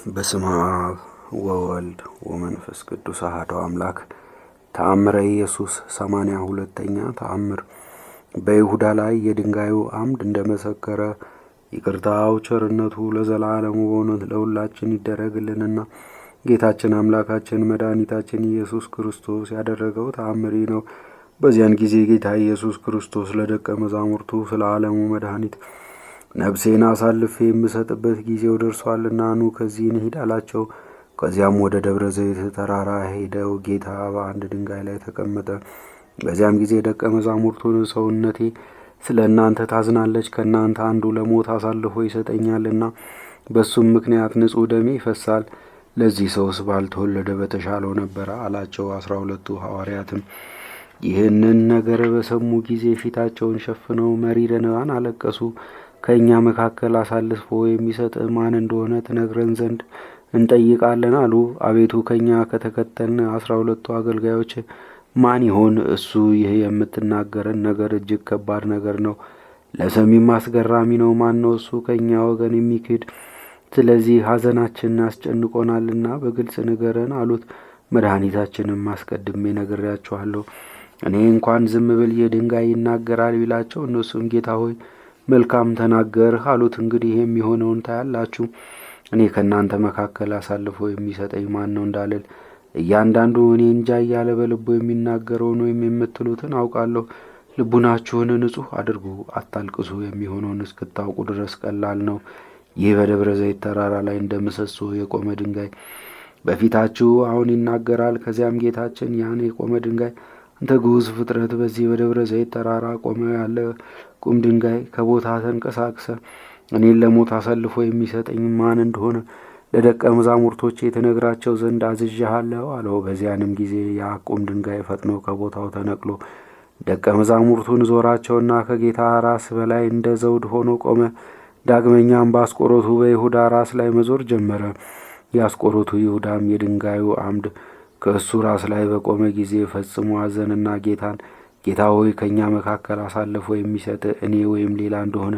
በስመ አብ ወወልድ ወመንፈስ ቅዱስ አሐዱ አምላክ። ተአምረ ኢየሱስ 82ኛ ተአምር። በይሁዳ ላይ የድንጋዩ አምድ እንደመሰከረ ይቅርታው ቸርነቱ ለዘላለሙ በእውነት ለሁላችን ይደረግልንና ጌታችን አምላካችን መድኃኒታችን ኢየሱስ ክርስቶስ ያደረገው ተአምሪ ነው። በዚያን ጊዜ ጌታ ኢየሱስ ክርስቶስ ለደቀ መዛሙርቱ ስለ ዓለሙ መድኃኒት ነፍሴን አሳልፌ የምሰጥበት ጊዜው ደርሷልና ኑ ከዚህ እንሂድ አላቸው። ከዚያም ወደ ደብረ ዘይት ተራራ ሄደው ጌታ በአንድ ድንጋይ ላይ ተቀመጠ። በዚያም ጊዜ ደቀ መዛሙርቱን ሰውነቴ ስለ እናንተ ታዝናለች፣ ከእናንተ አንዱ ለሞት አሳልፎ ይሰጠኛልና በሱም ምክንያት ንጹሕ ደሜ ይፈሳል። ለዚህ ሰውስ ባልተወለደ በተሻለው ነበረ አላቸው። 12ቱ ሐዋርያትም ይህንን ነገር በሰሙ ጊዜ ፊታቸውን ሸፍነው መሪር እንባን አለቀሱ። ከእኛ መካከል አሳልፎ የሚሰጥ ማን እንደሆነ ትነግረን ዘንድ እንጠይቃለን አሉ። አቤቱ ከእኛ ከተከተልን 12ቱ አገልጋዮች ማን ይሆን? እሱ ይህ የምትናገረን ነገር እጅግ ከባድ ነገር ነው፣ ለሰሚም አስገራሚ ነው። ማን ነው እሱ ከእኛ ወገን የሚክድ? ስለዚህ ሐዘናችን አስጨንቆናልና በግልጽ ንገረን አሉት። መድኃኒታችንም አስቀድሜ ነግሬያችኋለሁ፣ እኔ እንኳን ዝም ብል የድንጋይ ይናገራል ቢላቸው፣ እነሱም ጌታ ሆይ መልካም ተናገርህ አሉት። እንግዲህ የሚሆነውን ታያላችሁ። እኔ ከእናንተ መካከል አሳልፎ የሚሰጠኝ ማን ነው እንዳልል እያንዳንዱ እኔ እንጃ እያለ በልቡ የሚናገረውን ወይም የምትሉትን አውቃለሁ። ልቡናችሁን ንጹሕ አድርጉ፣ አታልቅሱ። የሚሆነውን እስክታውቁ ድረስ ቀላል ነው። ይህ በደብረ ዘይት ተራራ ላይ እንደ ምሰሶ የቆመ ድንጋይ በፊታችሁ አሁን ይናገራል። ከዚያም ጌታችን ያን የቆመ ድንጋይ አንተ ግዑዝ ፍጥረት በዚህ በደብረ ዘይት ተራራ ቆመ ያለ ቁም ድንጋይ ከቦታ ተንቀሳቅሰ እኔን ለሞት አሳልፎ የሚሰጠኝ ማን እንደሆነ ለደቀ መዛሙርቶቼ ትነግራቸው ዘንድ አዝዣለሁ አለው። በዚያንም ጊዜ ያ ቁም ድንጋይ ፈጥኖ ከቦታው ተነቅሎ ደቀ መዛሙርቱን ዞራቸውና ከጌታ ራስ በላይ እንደ ዘውድ ሆኖ ቆመ። ዳግመኛም በአስቆሮቱ በይሁዳ ራስ ላይ መዞር ጀመረ። የአስቆሮቱ ይሁዳም የድንጋዩ አምድ ከእሱ ራስ ላይ በቆመ ጊዜ ፈጽሞ አዘንና ጌታን ጌታ ሆይ ከእኛ መካከል አሳልፎ የሚሰጥ እኔ ወይም ሌላ እንደሆነ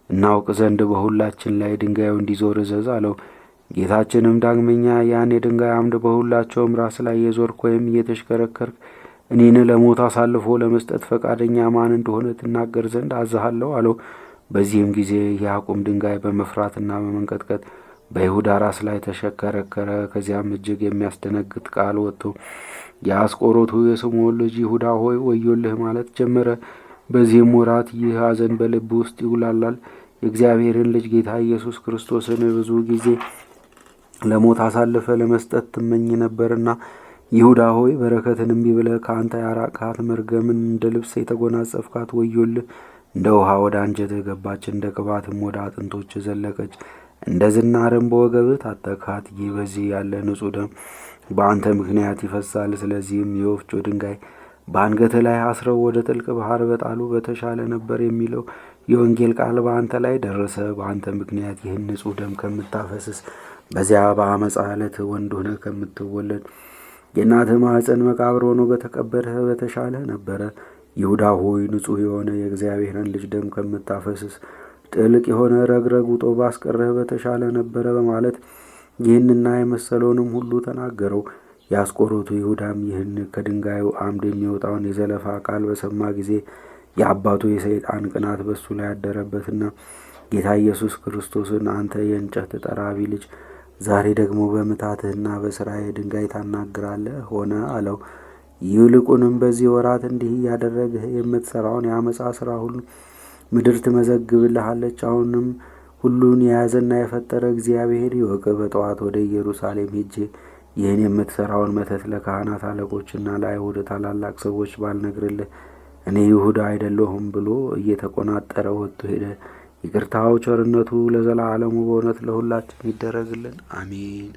እናውቅ ዘንድ በሁላችን ላይ ድንጋዩ እንዲዞር እዘዝ አለው። ጌታችንም ዳግመኛ ያን የድንጋይ አምድ በሁላቸውም ራስ ላይ የዞርክ ወይም እየተሽከረከርክ እኔን ለሞት አሳልፎ ለመስጠት ፈቃደኛ ማን እንደሆነ ትናገር ዘንድ አዝሃለሁ አለው። በዚህም ጊዜ ያዕቆብ ድንጋይ በመፍራትና በመንቀጥቀጥ በይሁዳ ራስ ላይ ተሽከረከረ። ከዚያም እጅግ የሚያስደነግጥ ቃል ወጥቶ የአስቆሮቱ የስምዖን ልጅ ይሁዳ ሆይ ወዮልህ ማለት ጀመረ። በዚህም ወራት ይህ ሐዘን በልብ ውስጥ ይውላላል። የእግዚአብሔርን ልጅ ጌታ ኢየሱስ ክርስቶስን ብዙ ጊዜ ለሞት አሳልፈ ለመስጠት ትመኝ ነበርና ይሁዳ ሆይ በረከትን እምቢ ብለህ ከአንተ ያራቅሃት መርገምን እንደ ልብስ የተጎናጸፍካት ወዮልህ። እንደ ውሃ ወደ አንጀትህ ገባች፣ እንደ ቅባትም ወደ አጥንቶች ዘለቀች፣ እንደ ዝናርም በወገብህ ታጠቅሃት። ይህ በዚህ ያለ ንጹሕ ደም በአንተ ምክንያት ይፈሳል። ስለዚህም የወፍጮ ድንጋይ በአንገትህ ላይ አስረው ወደ ጥልቅ ባህር በጣሉ በተሻለ ነበር የሚለው የወንጌል ቃል በአንተ ላይ ደረሰ። በአንተ ምክንያት ይህን ንጹሕ ደም ከምታፈስስ በዚያ በአመፃ ዕለት ወንድ ሆነ ከምትወለድ የእናትህ ማኅፀን መቃብር ሆኖ በተቀበርህ በተሻለ ነበረ። ይሁዳ ሆይ ንጹሕ የሆነ የእግዚአብሔርን ልጅ ደም ከምታፈስስ ጥልቅ የሆነ ረግረግ ውጦ ባስቀረህ በተሻለ ነበረ በማለት ይህንና የመሰለውንም ሁሉ ተናገረው። የአስቆሮቱ ይሁዳም ይህን ከድንጋዩ አምድ የሚወጣውን የዘለፋ ቃል በሰማ ጊዜ የአባቱ የሰይጣን ቅናት በሱ ላይ ያደረበትና ጌታ ኢየሱስ ክርስቶስን አንተ የእንጨት ጠራቢ ልጅ ዛሬ ደግሞ በምታትህና በሥራዬ ድንጋይ ታናግራለህ ሆነ አለው። ይልቁንም በዚህ ወራት እንዲህ እያደረግህ የምትሠራውን የአመፃ ሥራ ሁሉ ምድር ትመዘግብልሃለች። አሁንም ሁሉን የያዘና የፈጠረ እግዚአብሔር ይወቅ። በጠዋት ወደ ኢየሩሳሌም ሄጄ ይህን የምትሠራውን መተት ለካህናት አለቆችና ለአይሁድ ታላላቅ ሰዎች ባልነግርልህ እኔ ይሁዳ አይደለሁም ብሎ እየተቆናጠረ ወጥቶ ሄደ። ይቅርታው ቸርነቱ ለዘላለሙ በእውነት ለሁላችን ይደረግልን፣ አሜን።